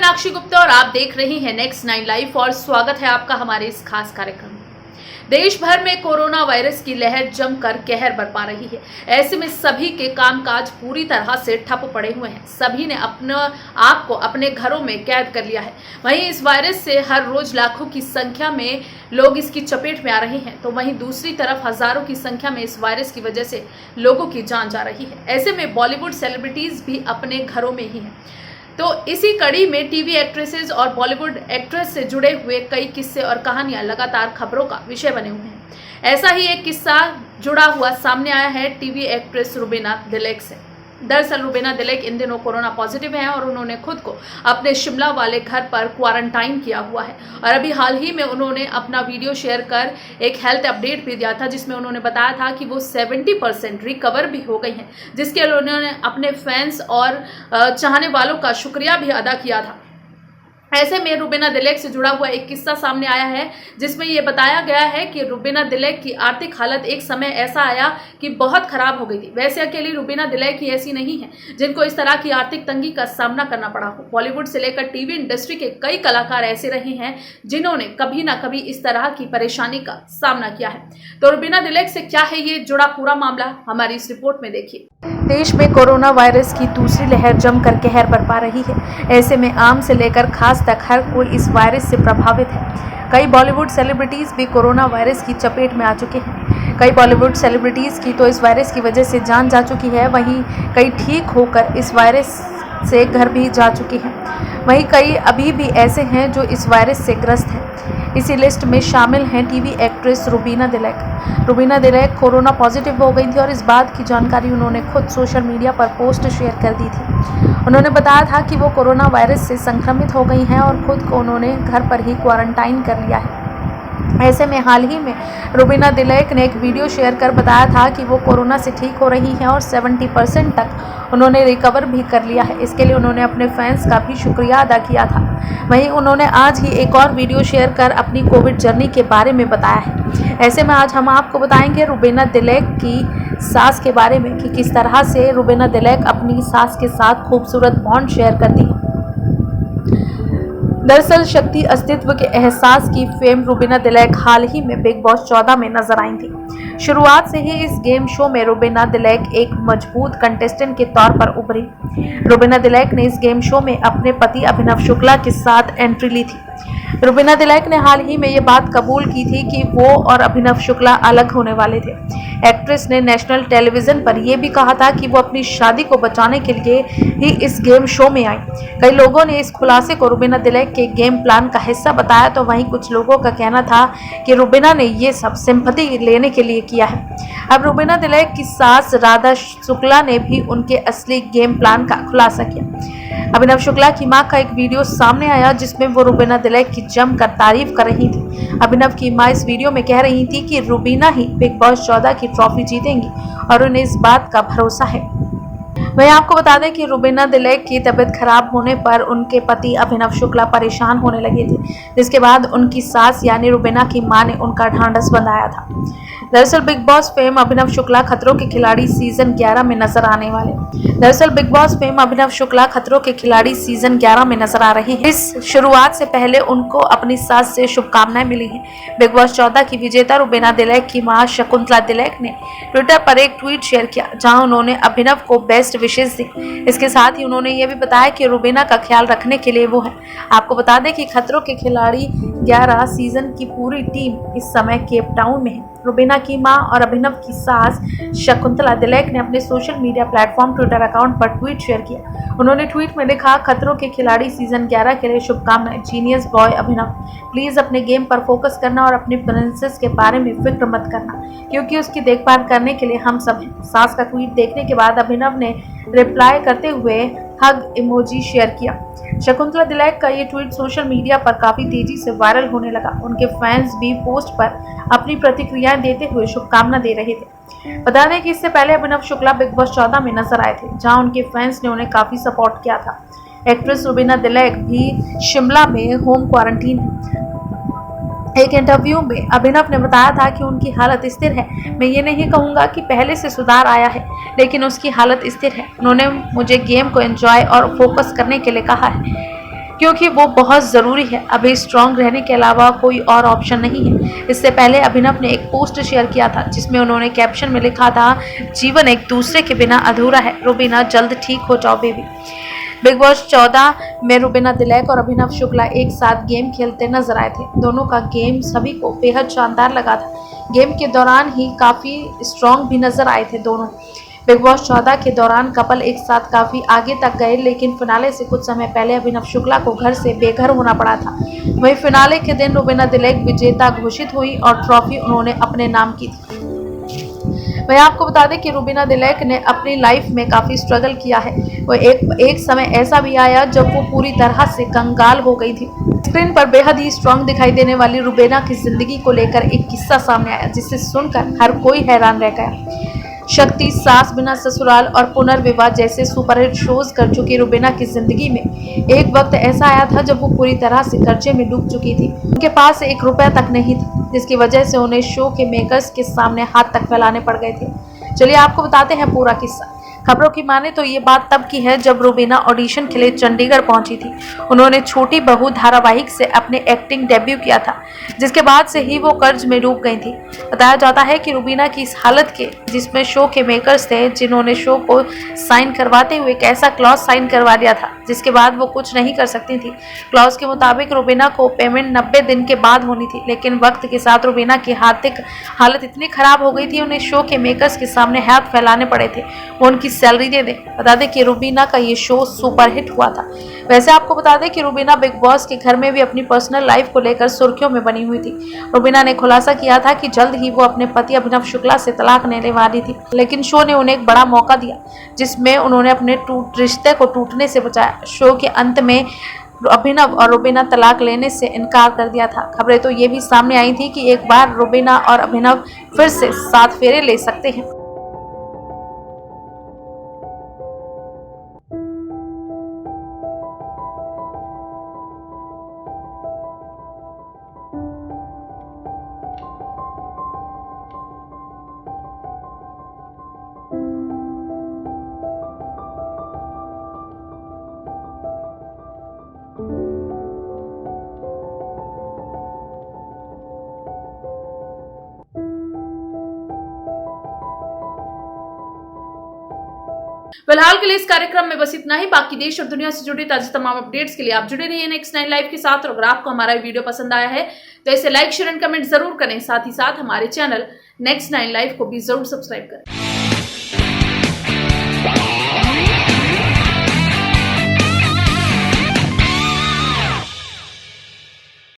मीनाक्षी गुप्ता और आप देख रहे हैं नेक्स्ट 9 लाइव और स्वागत है आपका हमारे इस खास कार्यक्रम में। देश भर में कोरोना वायरस की लहर जमकर कहर बरपा रही है। ऐसे में सभी के कामकाज पूरी तरह से ठप पड़े हुए हैं। सभी ने अपने आप को अपने घरों में कैद कर लिया है। वहीं इस वायरस से हर रोज लाखों की संख्या में लोग इसकी चपेट में आ रहे हैं, तो वहीं दूसरी तरफ हजारों की संख्या में इस वायरस की वजह से लोगों की जान जा रही है। ऐसे में बॉलीवुड सेलिब्रिटीज भी अपने घरों में ही हैं। तो इसी कड़ी में टीवी एक्ट्रेसेस और बॉलीवुड एक्ट्रेस से जुड़े हुए कई किस्से और कहानियां लगातार खबरों का विषय बने हुए हैं। ऐसा ही एक किस्सा जुड़ा हुआ सामने आया है टीवी एक्ट्रेस रुबीना दिलेक से। दरअसल रुबीना दिलेक इन दिनों कोरोना पॉजिटिव हैं और उन्होंने खुद को अपने शिमला वाले घर पर क्वारंटाइन किया हुआ है। और अभी हाल ही में उन्होंने अपना वीडियो शेयर कर एक हेल्थ अपडेट भी दिया था, जिसमें उन्होंने बताया था कि वो 70% रिकवर भी हो गई हैं, जिसके लिए उन्होंने अपने फैंस और चाहने वालों का शुक्रिया भी अदा किया था। ऐसे में रुबीना दिलेक से जुड़ा हुआ एक किस्सा सामने आया है, जिसमें ये बताया गया है कि रुबीना दिलेक की आर्थिक हालत एक समय ऐसा आया कि बहुत खराब हो गई थी। वैसे अकेली रुबीना दिलेक ही ऐसी नहीं है जिनको इस तरह की आर्थिक तंगी का सामना करना पड़ा हो। बॉलीवुड से लेकर टीवी इंडस्ट्री के कई कलाकार ऐसे रहे हैं जिन्होंने कभी ना कभी इस तरह की परेशानी का सामना किया है। तो रुबीना दिलेक से क्या है ये जुड़ा पूरा मामला, हमारी इस रिपोर्ट में देखिए। देश में कोरोना वायरस की दूसरी लहर जमकर कहर बरपा रही है। ऐसे में आम से लेकर खास तक हर कोई इस वायरस से प्रभावित है। कई बॉलीवुड सेलिब्रिटीज भी कोरोना वायरस की चपेट में आ चुके हैं। कई बॉलीवुड सेलिब्रिटीज की तो इस वायरस की वजह से जान जा चुकी है। वहीं कई ठीक होकर इस वायरस से घर भी जा चुकी हैं। वहीं कई अभी भी ऐसे हैं जो इस वायरस से ग्रस्त हैं। इसी लिस्ट में शामिल हैं TV actress Rubina Dilaik. Rubina Dilaik corona positive हो गई थी और इस बात की जानकारी उन्होंने खुद सोशल मीडिया पर पोस्ट शेयर कर दी थी। उन्होंने बताया था कि वो कोरोना वायरस से संक्रमित हो गई हैं और खुद को उन्होंने घर पर ही क्वारंटाइन कर लिया है। ऐसे में हाल ही में रुबीना दिलेक ने एक वीडियो शेयर कर बताया था कि वो कोरोना से ठीक हो रही हैं और 70% तक उन्होंने रिकवर भी कर लिया है। इसके लिए उन्होंने अपने फैंस का भी शुक्रिया अदा किया था। वहीं उन्होंने आज ही एक और वीडियो शेयर कर अपनी कोविड जर्नी के बारे में बताया है। ऐसे में आज हम आपको बताएंगे रुबीना दिलेक की सास के बारे में कि किस तरह से रुबीना दिलेक अपनी सास के साथ खूबसूरत बॉन्ड शेयर करती है। दरअसल शक्ति अस्तित्व के एहसास की फेम रुबीना दिलेक हाल ही में बिग बॉस 14 में नजर आई थी। शुरुआत से ही इस गेम शो में रुबीना दिलेक एक मजबूत कंटेस्टेंट के तौर पर उभरी। रुबीना दिलेक ने इस गेम शो में अपने पति अभिनव शुक्ला के साथ एंट्री ली थी। रुबीना दिलेक ने हाल ही में ये बात कबूल की थी कि वो और अभिनव शुक्ला अलग होने वाले थे। एक्ट्रेस ने नेशनल टेलीविजन पर यह भी कहा था कि वो अपनी शादी को बचाने के लिए ही इस गेम शो में आई। कई लोगों ने इस खुलासे को रुबीना दिलेक के गेम प्लान का हिस्सा बताया, तो वहीं कुछ लोगों का कहना था कि रुबीना ने ये सब सिंपैथी लेने के लिए किया है। अब रुबीना दिलेक की सास राधा शुक्ला ने भी उनके असली गेम प्लान का खुलासा किया। अभिनव शुक्ला की मां का एक वीडियो सामने आया जिसमें वो रुबीना दिलेक की जमकर तारीफ कर रही थी। अभिनव की मां इस वीडियो में कह रही थी कि रुबीना ही बिग बॉस 14 की ट्रॉफी जीतेंगी और उन्हें इस बात का भरोसा है। वहीं आपको बता दें कि रुबीना दिलेक की तबीयत खराब होने पर उनके पति अभिनव शुक्ला परेशान होने लगे थे, जिसके बाद उनकी सास यानी रुबीना की मां ने उनका ढांढस बंधाया था। दरअसल big boss fame Abhinav Shukla खतरों के खिलाड़ी सीजन 11 में नजर आने वाले। दरअसल big boss fame Abhinav Shukla खतरों के खिलाड़ी सीजन 11 में नजर आ रहे हैं। इस शुरुआत से पहले उनको अपनी सास से शुभकामनाएं मिली हैं। बिग बॉस 14 की विजेता रुबीना दिलेक की मां शकुंतला दिलेक ने ट्विटर पर एक ट्वीट शेयर किया, जहां उन्होंने अभिनव को बेस्ट विशेष दी। इसके साथ ही उन्होंने ये भी बताया कि रुबीना का ख्याल रखने के लिए वो है। आपको बता दें कि खतरों के खिलाड़ी 11 सीजन की पूरी टीम इस समय केप टाउन में है। रुबीना की मां और अभिनव की सास शकुंतला दिलेक ने अपने social media platform Twitter account पर ट्वीट शेयर किया। उन्होंने ट्वीट में लिखा, खतरों के खिलाड़ी सीजन 11 के लिए शुभकामनाएं। जीनियस बॉय अभिनव, प्लीज अपने गेम पर फोकस करना और अपनी प्रिंसेस के बारे में फिक्र मत करना, क्योंकि उसकी देखभाल करने के लिए हम सब हैं। सास का ट्वीट देखने के बाद अभिनव ने रिप्लाई करते हुए हग इमोजी शेयर किया। शकुंतला दिलेक का ये ट्वीट सोशल मीडिया पर काफी तेजी से वायरल होने लगा। उनके फैंस भी पोस्ट पर अपनी प्रतिक्रियाएं देते हुए शुभकामना दे रहे थे। बता दें कि इससे पहले अभिनव शुक्ला बिग बॉस 14 में नजर आए थे, जहां उनके फैंस ने उन्हें काफी सपोर्ट किया था। एक्ट्रेस रुबीना दिलेक भी शिमला में होम क्वारंटीन है। एक इंटरव्यू में अभिनव ने बताया था कि उनकी हालत स्थिर है। मैं ये नहीं कहूँगा कि पहले से सुधार आया है, लेकिन उसकी हालत स्थिर है। उन्होंने मुझे गेम को एंजॉय और फोकस करने के लिए कहा है, क्योंकि वो बहुत ज़रूरी है। अभी स्ट्रांग रहने के अलावा कोई और ऑप्शन नहीं है। इससे पहले अभिनव ने एक पोस्ट शेयर किया था जिसमें उन्होंने कैप्शन में लिखा था, जीवन एक दूसरे के बिना अधूरा है, रुबीना जल्द ठीक हो जाओ बेबी। बिग बॉस 14 में रुबीना तिलक और अभिनव शुक्ला एक साथ गेम खेलते नजर आए थे। दोनों का गेम सभी को बेहद शानदार लगा था। गेम के दौरान ही काफ़ी स्ट्रांग भी नजर आए थे दोनों। बिग बॉस 14 के दौरान कपल एक साथ काफ़ी आगे तक गए, लेकिन फिनाले से कुछ समय पहले अभिनव शुक्ला को घर से बेघर होना पड़ा था। वहीं फिनाले के दिन रुबीना तिलक विजेता घोषित हुई और ट्रॉफी उन्होंने अपने नाम की थी। वहीं आपको बता दें कि रुबीना तिलक ने अपनी लाइफ में काफ़ी स्ट्रगल किया है। वो एक समय ऐसा भी आया जब वो पूरी तरह से कंगाल हो गई थी। स्क्रीन पर बेहद ही स्ट्रांग दिखाई देने वाली रुबीना की जिंदगी को लेकर एक किस्सा सामने आया जिसे सुनकर हर कोई हैरान रह गया। शक्ति, सास बिना ससुराल और पुनर्विवाह जैसे सुपरहिट शोज कर चुकी रुबीना की जिंदगी में एक वक्त ऐसा आया था जब वो पूरी तरह से कर्जे में डूब चुकी थी। उनके पास 1 रुपया तक नहीं था, जिसकी वजह से उन्हें शो के मेकर्स के सामने हाथ तक फैलाने पड़ गए थे। चलिए आपको बताते हैं पूरा किस्सा। खबरों की माने तो ये बात तब की है जब रुबीना ऑडिशन के लिए चंडीगढ़ पहुंची थी। उन्होंने छोटी बहू धारावाहिक से अपने एक्टिंग डेब्यू किया था, जिसके बाद से ही वो कर्ज में डूब गई थी। बताया जाता है कि रुबीना की इस हालत के, जिसमें शो के मेकर्स थे जिन्होंने शो को साइन करवाते हुए एक ऐसा क्लॉज साइन करवा दिया था जिसके बाद वो कुछ नहीं कर सकती थी। क्लॉज के मुताबिक रुबीना को पेमेंट 90 दिन के बाद होनी थी, लेकिन वक्त के साथ रुबीना की आर्थिक हालत इतनी खराब हो गई थी उन्हें शो के मेकर्स के सामने हाथ फैलाने पड़े थे, वो उनकी सैलरी दे दें। बता दें कि रुबीना का ये शो सुपरहिट हुआ था। वैसे आपको बता दें कि रुबीना बिग बॉस के घर में भी अपनी पर्सनल लाइफ को लेकर सुर्खियों में बनी हुई थी। रुबीना ने खुलासा किया था कि जल्द ही वो अपने पति अभिनव शुक्ला से तलाक लेने वाली थी, लेकिन शो ने उन्हें एक बड़ा मौका दिया जिसमें उन्होंने अपने रिश्ते को टूटने से बचाया। शो के अंत में अभिनव और रुबीना तलाक लेने से इनकार कर दिया था। खबरें तो ये भी सामने आई थी कि एक बार रुबीना और अभिनव फिर से 7 फेरे ले सकते हैं। फिलहाल के लिए इस कार्यक्रम में बस इतना ही। बाकी देश और दुनिया से जुड़ी ताजा तमाम अपडेट्स के लिए आप जुड़े रहिए नेक्स्ट 9 लाइव के साथ। और अगर आपको हमारा वीडियो पसंद आया है तो इसे लाइक, शेयर एंड कमेंट जरूर करें। साथ ही साथ हमारे चैनल नेक्स्ट 9 लाइव को भी जरूर सब्सक्राइब करें।